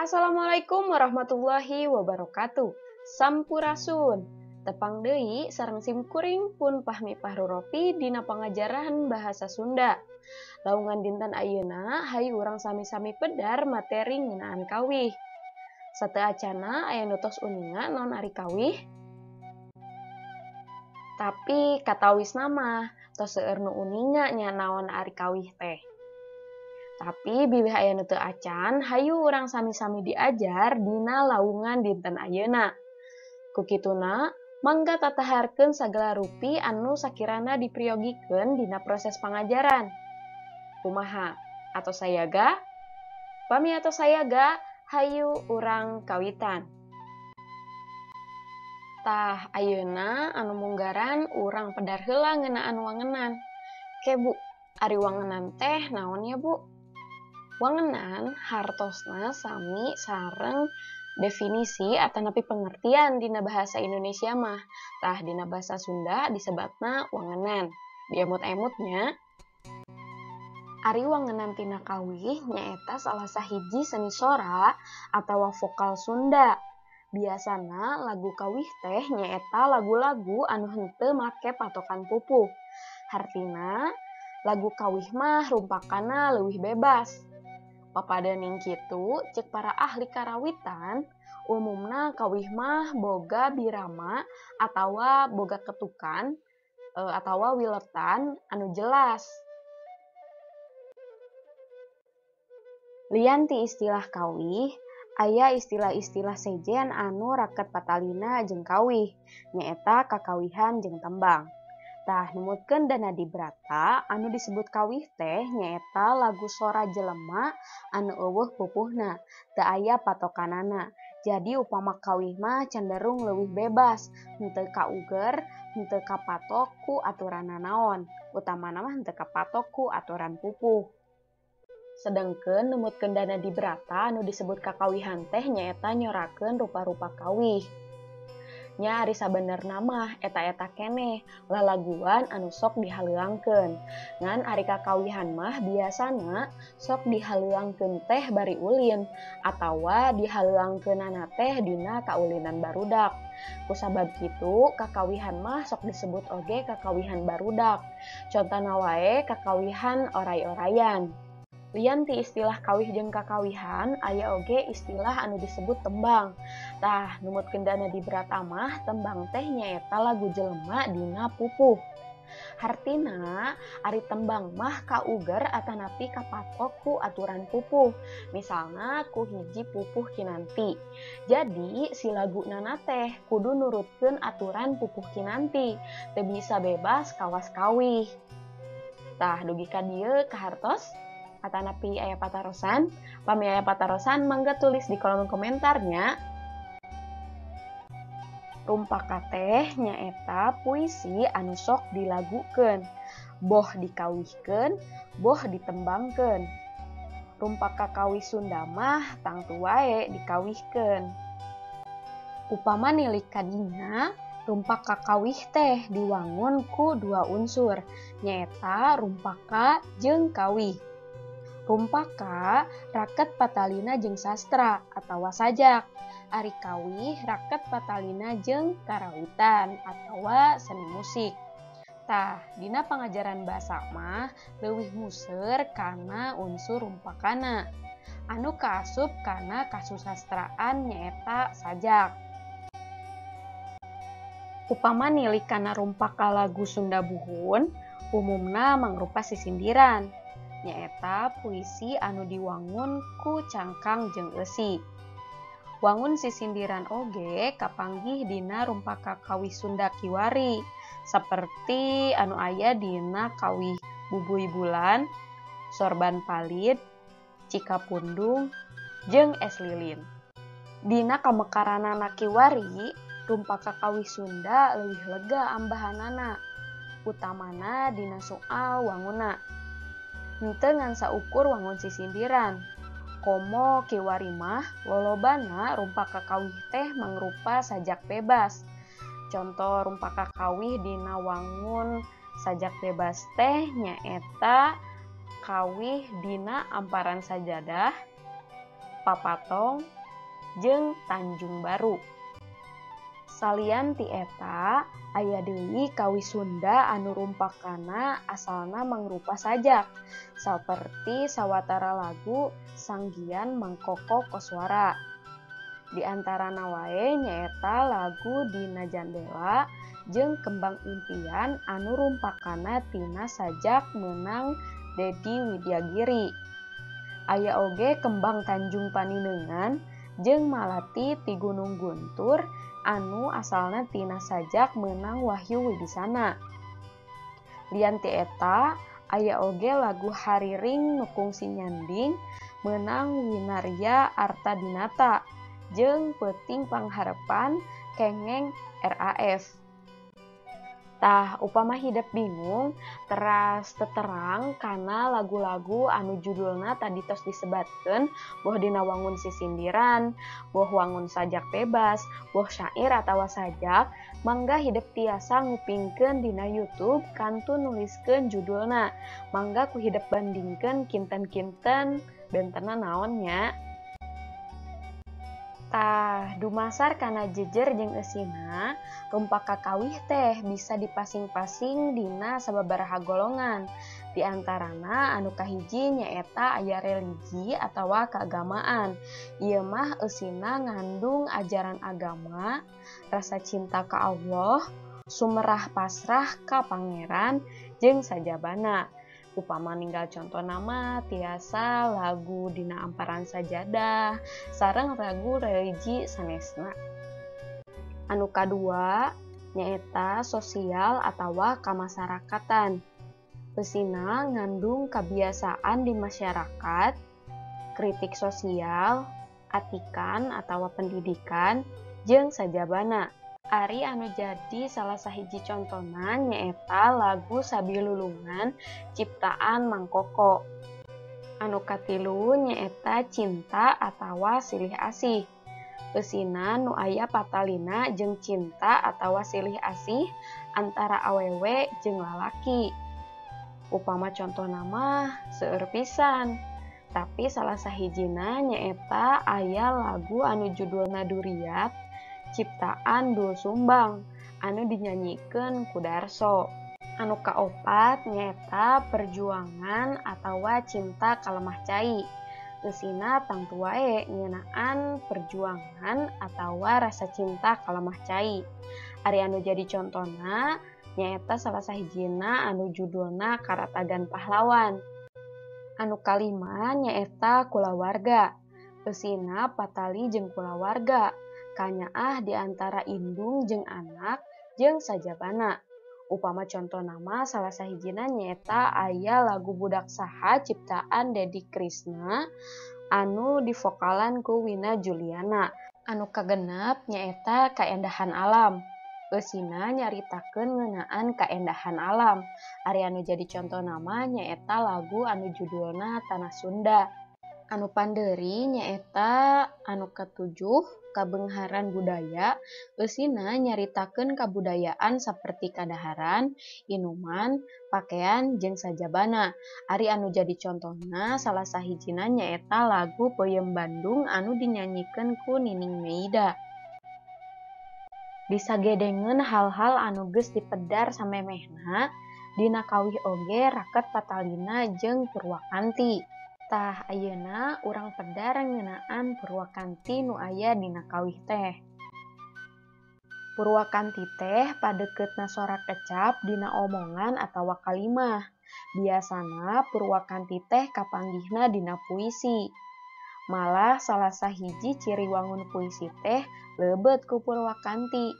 Assalamualaikum warahmatullahi wabarakatuh. Sampurasun. Tepang deui sareng simkuring pun pahmi pahruropi dina pangajaran bahasa Sunda. Laungan dinten ayeuna hayu urang sami-sami pedar materi ngeunaan kawih. Sateu acana aya nu tos uninga naon ari kawih? Tapi katawisna mah tos seueur nu uninga nya naon ari kawih teh. Tapi bilih aya nu teu acan, hayu urang sami-sami diajar dina laungan dinten ayeuna. Kukituna, mangga tataharkeun sagala rupi anu sakirana dipriyogikeun dina proses pangajaran. Kumaha? Atos sayaga? Pami atos sayaga, hayu urang kawitan. Tah ayeuna anu munggaran urang pedar heula ngeunaan wangenan. Ke Bu, ari wangenan teh naon ya Bu? Wangenan hartosna sami sareng definisi atanapi pengertian dina bahasa Indonesia mah. Tah dina bahasa Sunda disebatna wangenan. Diemut-emutnya ari wangenan tina kawih nyaeta salah sahiji seni sora atawa vokal Sunda. Biasana lagu kawih teh nyaeta lagu-lagu anu henteu make patokan pupuh. Hartina lagu kawih mah rumpakana leuwih bebas. Papadening kitu, cek para ahli karawitan, umumna kawih mah boga birama atawa boga ketukan atawa wiletan anu jelas. Lian ti istilah kawih, aya istilah-istilah sejen anu raket patalina jeung kawih, nyaeta kakawihan jeung tembang. Tah numutkeun Dana Dibrata anu disebut kawih teh nyaeta lagu sora jelema anu euweuh pupuhna, teu aya patokanana. Jadi upama kawih mah cenderung leuwih bebas, henteu kauger, henteu kapatok ku aturan naon, utamana mah henteu kapatok ku aturan pupuh. Sedengkeun numutkeun Dana Dibrata anu disebut kakawihan teh nyaeta nyorakeun rupa-rupa kawih. Nya ari sabenerna mah eta-eta keneh lalaguan anu sok dihaleuangkeun. Ngan ari kakawihan mah biasana sok dihaleuangkeun teh bari ulin atawa dihaleuangkeunana teh dina kaulinan barudak. Kusabab kitu kakawihan mah sok disebut oge kakawihan barudak. Contona wae kakawihan oray-orayan. Lian ti istilah kawih jeung kakawihan, aya oge istilah anu disebut tembang. Tah, numutkeun Dana Dibrata mah tembang teh nyaeta lagu jelema dina pupuh. Hartina, ari tembang mah kauger atanapi kapatok ku aturan pupuh. Misalna ku hiji pupuh kinanti. Jadi, si laguna teh kudu nurutkeun aturan pupuh kinanti. Teu bisa bebas kawas kawih. Tah, dugi ka dieu kahartos? Atanapi aya patarosan, pami aya patarosan mangga tulis di kolom komentarnya. Rumpaka teh nyaeta puisi anu sok dilagukeun, boh dikawihkeun, boh ditembangkeun. Rumpaka kawih Sunda mah tangtu wae dikawihkeun. Upama nilik kadinya, rumpaka kawih teh diwangun ku dua unsur, nyaeta rumpaka jeung kawih. Rumpaka raket patalina jeung sastra atawa sajak. Ari kawih raket patalina jeung karawitan atawa seni musik. Tah, dina pangajaran basa mah leuwih museur kana unsur rumpakana. Anu kaasup kana kasusastraan nyaeta sajak. Upama nilik kana rumpaka lagu Sunda Buhun, umumna mangrupa sisindiran. Nyaeta puisi anu diwangun ku cangkang jeung eusi. Wangun sisindiran oge kapanggih dina rumpaka kawih Sunda Kiwari, saperti anu aya dina kawih Bubuy Bulan, Sorban Palid, Cikapundung, jeung Es Lilin. Dina kamekaranana Kiwari, rumpaka kawih Sunda leuwih lega ambahanana, utamana dina soal wanguna. Henteu ngan saukur wangun sisindiran. Komo Kiwari mah lolobana rumpaka kawih teh mangrupa sajak bebas. Contoh rumpaka kawih dina wangun sajak bebas teh nyaeta kawih dina Amparan Sajadah, Papatong, jeung Tanjung Baru. Salian ti eta, aya deui kawih Sunda anu rumpakana asalna mangrupa sajak, saperti sawatara lagu Sanggian Mangkoko Koswara. Di antarana wae nyaeta lagu Dina Jandela jeung Kembang Impian anu rumpakana tina sajak meunang Dedi Widyagiri. Aya oge Kembang Tanjung Paninengan jeung Malati ti Gunung Guntur anu asalna tina sajak meunang Wahyu Wibisana. Lian ti eta, aya oge lagu Hariring nu Kungsi Nyanding meunang Winaria Artadinata jeung Peuting Pangharepan kengeng RAF. Tah upama hidup bingung, teras teterang karena lagu-lagu anu judulna tadi tos disebatkeun, boh dina wangun sisindiran, boh wangun sajak bebas, boh syair atawa sajak, mangga hidup tiasa ngupingkeun dina YouTube kantu nuliskeun judulna. Mangga ku hidup bandingkeun kinten-kinten bentena naonnya. Tah dumasar kana jejer jeung eusina, rumpak kakawih teh bisa dipasing-pasing dina sababaraha golongan. Di antarana anu kahiji nyaeta aya religi atawa keagamaan. Ieu mah eusina ngandung ajaran agama, rasa cinta ka Allah, sumerah pasrah ka Pangeran jeung sajabana. Upama ninggal contoh nama tiasa lagu Dina Amparan Sajadah sareng lagu religi sanesna. Anu kadua nyaeta sosial atawa kamasyarakatan. Eusina ngandung kebiasaan di masyarakat, kritik sosial, atikan atawa pendidikan jeung sajabana. Ari anu jadi salah sahiji contona nyaeta lagu Sabilulungan ciptaan Mang Koko. Anu katilu nyaeta cinta atawa silih asih. Eusina nu aya patalina jeung cinta atawa silih asih antara awewe jeung lalaki. Upama contoh nama seueur pisan. Tapi salah sahijina nyaeta aya lagu anu judulna Duriat ciptaan Doel Sumbang anu dinyanyikeun ku Darso. Anu kaopat nyaeta perjuangan atawa cinta kalemah cai. Eusina tangtu wae ngeunaan perjuangan atawa rasa cinta kalemah cai. Ari anu jadi contona nyaeta salah sahijina anu judulna Karatagan Pahlawan. Anu kalima nyaeta kulawarga. Eusina patali jeung kulawarga, kanyaah di antara indung jeung anak jeung sajabana. Upama contoh nama salah sahijina nyaeta aya lagu Budak Saha ciptaan Dedi Krisna anu divokalan ku Wina Juliana. Anu kagenep nyaeta Kaendahan Alam. Eusina nyaritakeun ngeunaan kaendahan alam. Ari anu jadi contoh nama nyaeta lagu anu judulna Tanah Sunda. Anu pandeuri nyaeta anu ketujuh Kabengharan Budaya. Eusina nyaritakeun kabudayaan saperti kadaharan, inuman, pakaian jeung sajabana. Ari anu jadi contona salah sahijina nyaeta lagu Peuyeum Bandung anu dinyanyikeun ku Nining Meida. Disagedengeun hal-hal anu geus dipedar samemehna, dina kawih oge raket patalina jeung Purwakanti. Tah ayeuna urang pedar ngeunaan Purwakanti nu aya dina kawih teh. Purwakanti teh padekeutna sorak kecap dina omongan atawa kalimah. Biasana Purwakanti teh kapanggihna dina puisi. Malah salah sahiji ciri wangun puisi teh leubet ku Purwakanti.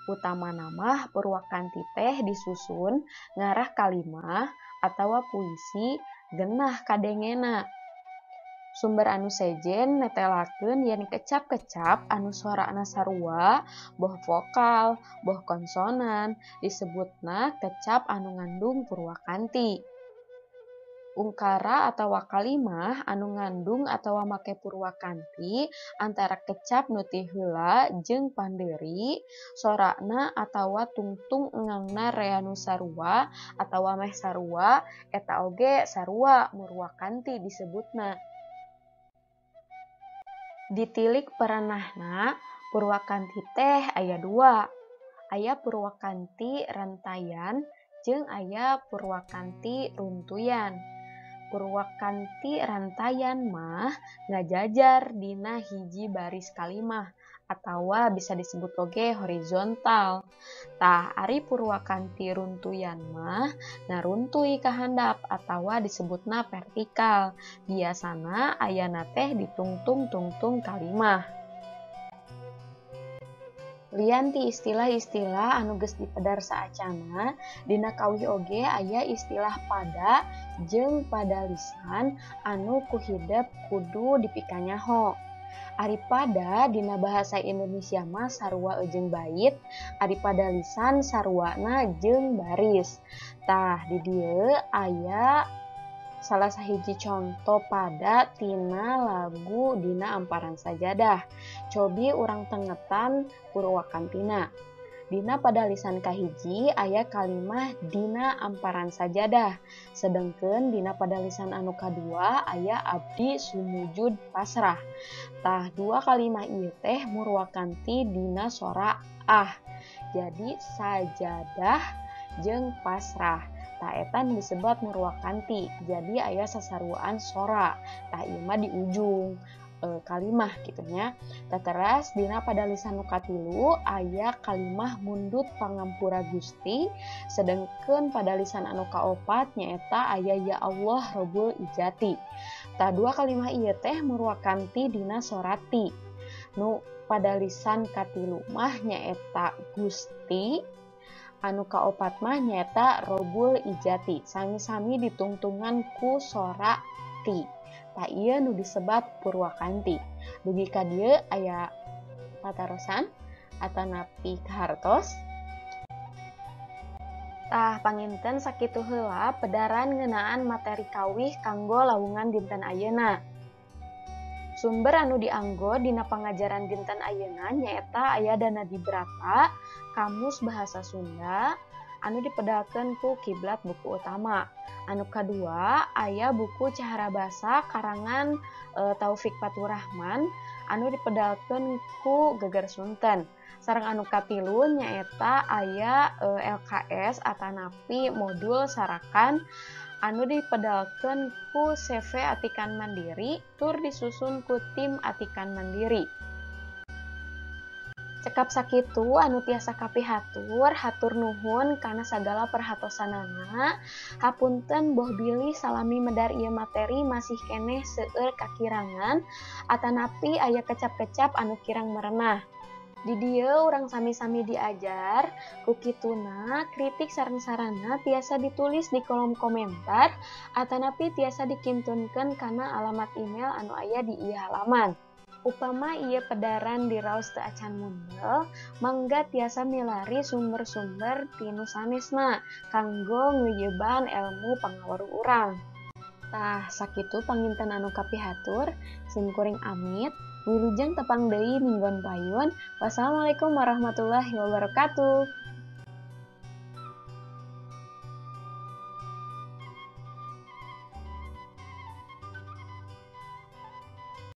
Utama nama Purwakanti teh disusun ngarah kalimah atawa puisi genah kadengena. Sumber anu sejen netelakeun yen kecap-kecap anu sorana sarua, boh vokal, boh konsonan, disebutna kecap anu ngandung Purwakanti. Ungkara atawa kalimah anu ngandung atawa make Purwakanti antara kecap nu ti heula jeung pandeuri, sorana atawa tungtung engangna rea nu sarua atawa meh sarua, eta oge sarua Purwakanti disebutna. Ditilik perenahna Purwakanti teh aya dua. Aya Purwakanti Rantayan jeung aya Purwakanti Runtuyan. Purwakanti Rantayan mah ngajajar dina hiji baris kalimah atawa bisa disebut oge horizontal. Tah ari Purwakanti Runtuyan mah naruntuy ka handap atawa disebutna vertikal. Biasana ayana teh ditungtung-tungtung kalimah. Lian ti istilah-istilah anu geus dipedar saacana, dina kawih oge aya istilah pada jeung pada lisan anu ku hidep kudu dipikanyaho. Ari pada dina bahasa Indonesia mah sarua jeung bait, ari pada lisan saruana jeung baris. Tah di dieu aya salah sahiji contoh pada tina lagu dina Amparan Sajadah. Cobi urang tengetan Purwakantina. Dina pada lisan kahiji aya kalimah dina Amparan Sajadah. Sedengkeun dina pada lisan anu kadua aya abdi sumujud pasrah. Tah dua kalimah ieu teh Murwakanti dina sora ah. Jadi sajadah jeung pasrah. Tah eta disebut Murwakanti. Jadi aya sasaruaan sora. Tah ieu mah di ujung kalimah gitu nya. Tah teras dina pada lisan nu katilu aya kalimah mundut pangampura Gusti, sedengkeun pada lisan anu kaopat nyaeta aya ya Allah Rabbul Ijati. Tah dua kalimah ieu teh Murwakanti dina sorati. Nu pada lisan katilu mah nyaeta Gusti, anu kaopat mah nyaeta Rabbul Ijati. Sami-sami ditungtungan ku sora ti. Tah ieu nu disebat Purwakanti. Dugi ka dieu aya patarosan atanapi kahartos. Tah panginten sakitu heula pedaran ngeunaan materi kawih kanggo lawungan dinten ayeuna. Sumber anu dianggo dina pangajaran dinten ayeuna nyaeta aya Dana Dibrata, Kamus Bahasa Sunda, anu dipedalkeun ku Kiblat Buku Utama. Anu kadua aya buku Cahara Basa karangan Taufik Faturrahman, anu dipedalkeun ku Geger Sunten. Sareng anu katilu nyaeta aya LKS atanapi modul sarakan anu dipedalkeun ku CV Atikan Mandiri tur disusun ku tim Atikan Mandiri. Cekap sakitu anu tiasa kapihatur, hatur nuhun kana sagala perhatosanana. Hapunten boh bilih salami medar ieu materi masih keneh seueur kakirangan atanapi aya kecap-kecap anu kirang merenah. Di dieu urang sami-sami diajar, ku kituna kritik sareng sarana tiasa ditulis di kolom komentar atanapi tiasa dikintunkeun kana alamat email anu aya di ieu halaman. Upama ieu pedaran diraos teu acan mundel, mangga tiasa milari sumber-sumber tinu sanesna kanggo ngeuyeban ilmu pangaweruh urang. Tah sakitu panginten anu kapihatur, sim kuring amit, wilujeng tepang deui minggon payun. Wassalamualaikum warahmatullahi wabarakatuh.